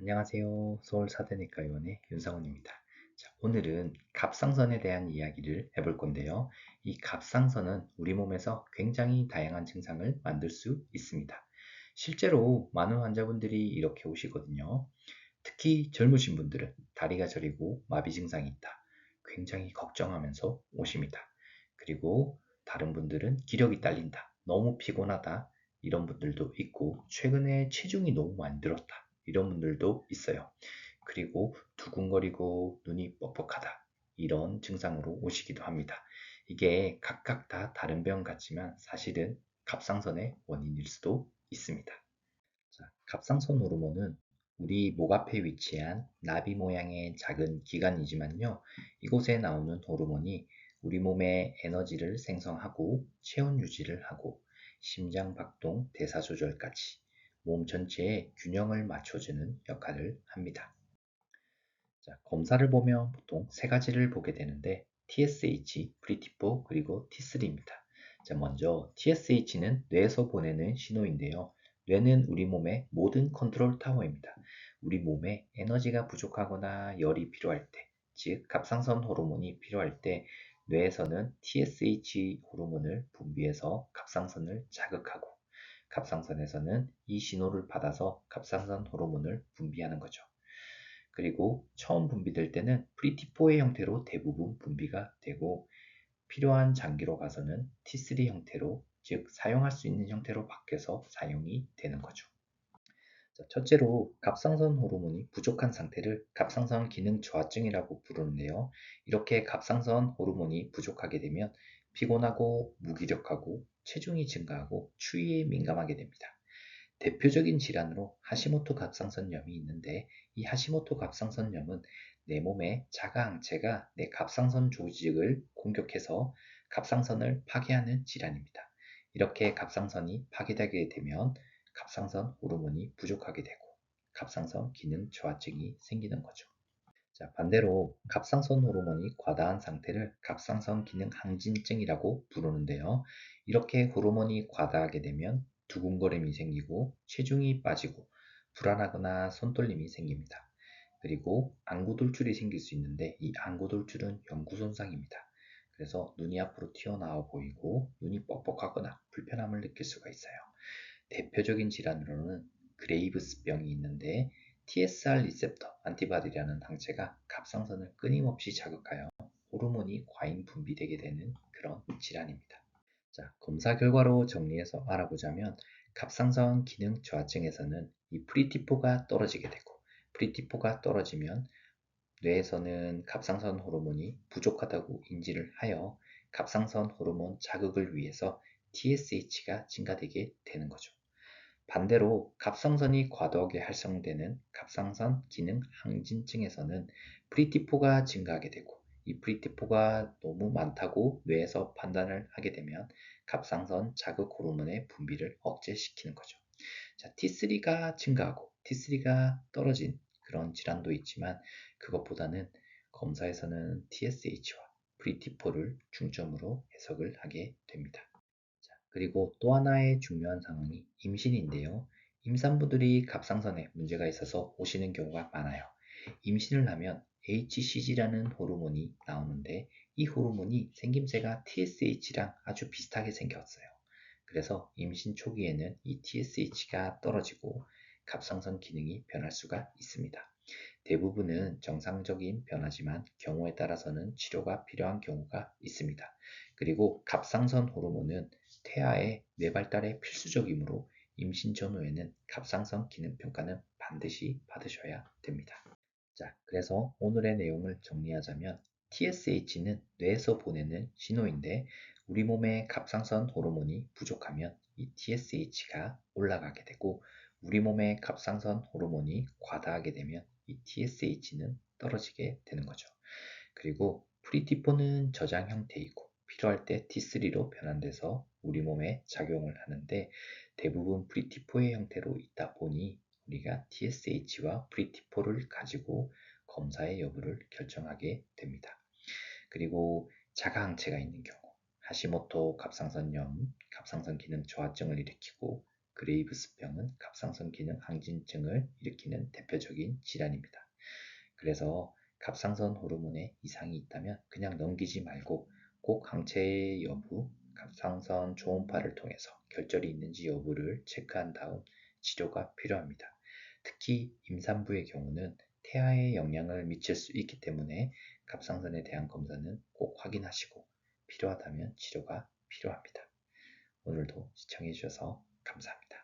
안녕하세요. 서울 사대내과 의원의 윤상훈입니다. 자, 오늘은 갑상선에 대한 이야기를 해볼 건데요. 이 갑상선은 우리 몸에서 굉장히 다양한 증상을 만들 수 있습니다. 실제로 많은 환자분들이 이렇게 오시거든요. 특히 젊으신 분들은 다리가 저리고 마비 증상이 있다. 굉장히 걱정하면서 오십니다. 그리고 다른 분들은 기력이 딸린다. 너무 피곤하다. 이런 분들도 있고 최근에 체중이 너무 많이 늘었다. 이런 분들도 있어요. 그리고 두근거리고 눈이 뻑뻑하다. 이런 증상으로 오시기도 합니다. 이게 각각 다 다른 병 같지만 사실은 갑상선의 원인일 수도 있습니다. 자, 갑상선 호르몬은 우리 목 앞에 위치한 나비 모양의 작은 기관이지만요. 이곳에 나오는 호르몬이 우리 몸의 에너지를 생성하고 체온 유지를 하고 심장 박동, 대사 조절까지 몸 전체의 균형을 맞춰주는 역할을 합니다. 자, 검사를 보면 보통 세 가지를 보게 되는데 TSH, 프리티포, 그리고 T3입니다. 자, 먼저 TSH는 뇌에서 보내는 신호인데요. 뇌는 우리 몸의 모든 컨트롤 타워입니다. 우리 몸에 에너지가 부족하거나 열이 필요할 때, 즉 갑상선 호르몬이 필요할 때 뇌에서는 TSH 호르몬을 분비해서 갑상선을 자극하고 갑상선에서는 이 신호를 받아서 갑상선 호르몬을 분비하는 거죠. 그리고 처음 분비될 때는 프리티포의 형태로 대부분 분비가 되고 필요한 장기로 가서는 T3 형태로, 즉 사용할 수 있는 형태로 바뀌어서 사용이 되는 거죠. 자, 첫째로 갑상선 호르몬이 부족한 상태를 갑상선 기능 저하증이라고 부르는데요. 이렇게 갑상선 호르몬이 부족하게 되면 피곤하고 무기력하고 체중이 증가하고 추위에 민감하게 됩니다. 대표적인 질환으로 하시모토 갑상선염이 있는데 이 하시모토 갑상선염은 내 몸의 자가항체가 내 갑상선 조직을 공격해서 갑상선을 파괴하는 질환입니다. 이렇게 갑상선이 파괴되게 되면 갑상선 호르몬이 부족하게 되고 갑상선 기능 저하증이 생기는 거죠. 자, 반대로 갑상선 호르몬이 과다한 상태를 갑상선 기능 항진증이라고 부르는데요. 이렇게 호르몬이 과다하게 되면 두근거림이 생기고 체중이 빠지고 불안하거나 손떨림이 생깁니다. 그리고 안구돌출이 생길 수 있는데 이 안구돌출은 영구 손상입니다. 그래서 눈이 앞으로 튀어나와 보이고 눈이 뻑뻑하거나 불편함을 느낄 수가 있어요. 대표적인 질환으로는 그레이브스병이 있는데 TSR 리셉터 안티바디라는 항체가 갑상선을 끊임없이 자극하여 호르몬이 과잉 분비되게 되는 그런 질환입니다. 자, 검사 결과로 정리해서 알아보자면 갑상선 기능 저하증에서는 이 프리티포가 떨어지게 되고 프리티포가 떨어지면 뇌에서는 갑상선 호르몬이 부족하다고 인지를 하여 갑상선 호르몬 자극을 위해서 TSH가 증가되게 되는 거죠. 반대로 갑상선이 과도하게 활성되는 갑상선 기능 항진증에서는 프리티포가 증가하게 되고 이 프리티포가 너무 많다고 뇌에서 판단을 하게 되면 갑상선 자극 호르몬의 분비를 억제시키는 거죠. 자, T3가 증가하고 T3가 떨어진 그런 질환도 있지만 그것보다는 검사에서는 TSH와 프리티포를 중점으로 해석을 하게 됩니다. 그리고 또 하나의 중요한 상황이 임신인데요. 임산부들이 갑상선에 문제가 있어서 오시는 경우가 많아요. 임신을 하면 HCG라는 호르몬이 나오는데 이 호르몬이 생김새가 TSH랑 아주 비슷하게 생겼어요. 그래서 임신 초기에는 이 TSH가 떨어지고 갑상선 기능이 변할 수가 있습니다. 대부분은 정상적인 변화지만 경우에 따라서는 치료가 필요한 경우가 있습니다. 그리고 갑상선 호르몬은 태아의 뇌발달에 필수적이므로 임신 전후에는 갑상선 기능 평가는 반드시 받으셔야 됩니다. 자, 그래서 오늘의 내용을 정리하자면 TSH는 뇌에서 보내는 신호인데 우리 몸의 갑상선 호르몬이 부족하면 이 TSH가 올라가게 되고 우리 몸의 갑상선 호르몬이 과다하게 되면 이 TSH는 떨어지게 되는 거죠. 그리고 프리티포는 저장 형태이고 필요할 때 T3로 변환돼서 우리 몸에 작용을 하는데 대부분 프리티포의 형태로 있다 보니 우리가 TSH와 프리티포를 가지고 검사의 여부를 결정하게 됩니다. 그리고 자가항체가 있는 경우 하시모토 갑상선염, 갑상선 기능 저하증을 일으키고 그레이브스병은 갑상선 기능 항진증을 일으키는 대표적인 질환입니다. 그래서 갑상선 호르몬에 이상이 있다면 그냥 넘기지 말고 꼭 항체 여부, 갑상선 초음파를 통해서 결절이 있는지 여부를 체크한 다음 치료가 필요합니다. 특히 임산부의 경우는 태아에 영향을 미칠 수 있기 때문에 갑상선에 대한 검사는 꼭 확인하시고 필요하다면 치료가 필요합니다. 오늘도 시청해 주셔서 감사합니다.